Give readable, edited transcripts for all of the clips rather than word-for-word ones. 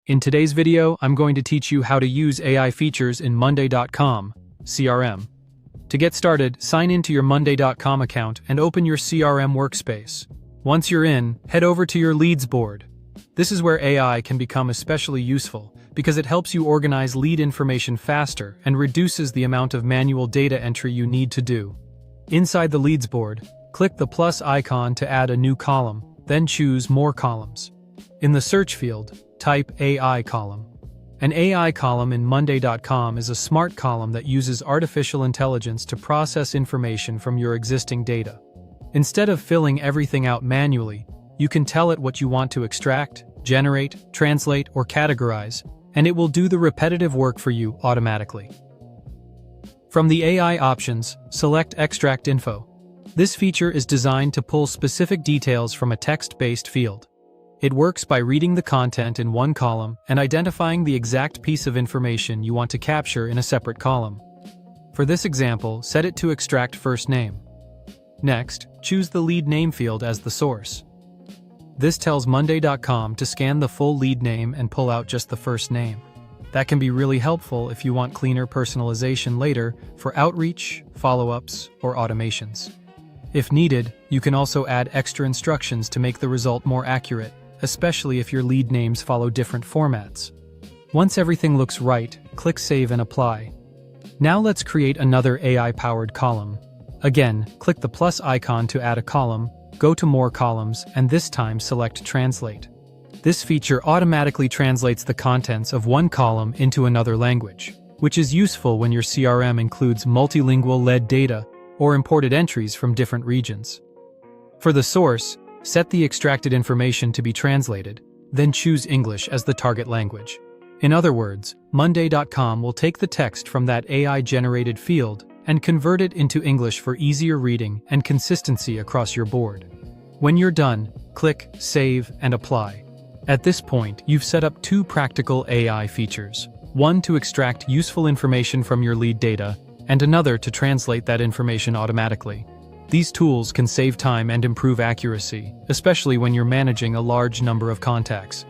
In today's video, I'm going to teach you how to use AI features in Monday.com CRM. To get started, sign into your Monday.com account and open your CRM workspace. Once you're in, head over to your leads board. This is where AI can become especially useful because it helps you organize lead information faster and reduces the amount of manual data entry you need to do. Inside the leads board, click the plus icon to add a new column, then choose More Columns. In the search field, type AI column. An AI column in Monday.com is a smart column that uses artificial intelligence to process information from your existing data. Instead of filling everything out manually, you can tell it what you want to extract, generate, translate, or categorize, and it will do the repetitive work for you automatically. From the AI options, select Extract Info. This feature is designed to pull specific details from a text-based field. It works by reading the content in one column and identifying the exact piece of information you want to capture in a separate column. For this example, set it to extract first name. Next, choose the lead name field as the source. This tells Monday.com to scan the full lead name and pull out just the first name. That can be really helpful if you want cleaner personalization later for outreach, follow-ups, or automations. If needed, you can also add extra instructions to make the result more accurate, especially if your lead names follow different formats. Once everything looks right, click Save and Apply. Now let's create another AI-powered column. Again, click the plus icon to add a column, go to More Columns, and this time select Translate. This feature automatically translates the contents of one column into another language, which is useful when your CRM includes multilingual-led data or imported entries from different regions. For the source, set the extracted information to be translated, then choose English as the target language. In other words, Monday.com will take the text from that AI-generated field and convert it into English for easier reading and consistency across your board. When you're done, click Save and Apply. At this point, you've set up two practical AI features, one to extract useful information from your lead data, and another to translate that information automatically. These tools can save time and improve accuracy, especially when you're managing a large number of contacts.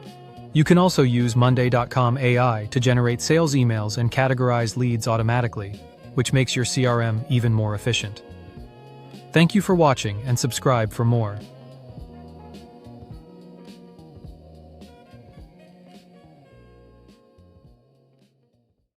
You can also use Monday.com AI to generate sales emails and categorize leads automatically, which makes your CRM even more efficient. Thank you for watching and subscribe for more.